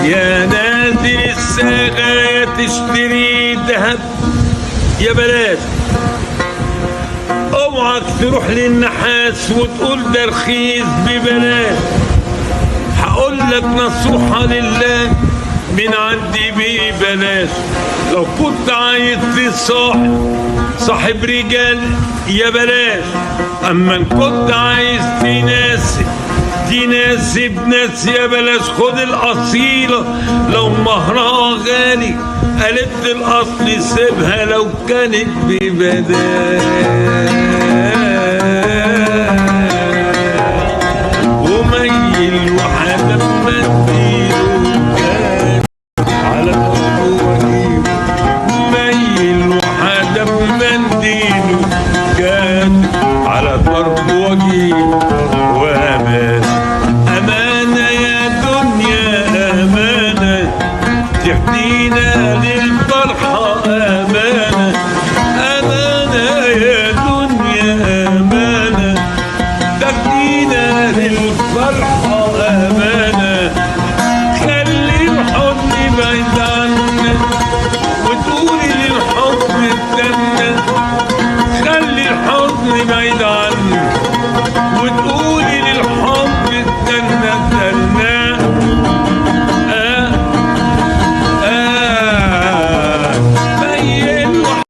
يا نادي الساغة تشتري ذهب يا بلاش، اوعك تروح للنحاس وتقول ده رخيص ببلاش. هقول لك نصيحة لله من عندي ببلاش، لو كنت عايز صاحب رجال يا بلاش، اما ان كنت عايز تناسب ناس يا بلاش. خد الأصيلة لو مهرها غالي، قالت الأصل سيبها لو كانت ببلاش. وميل وحدك ما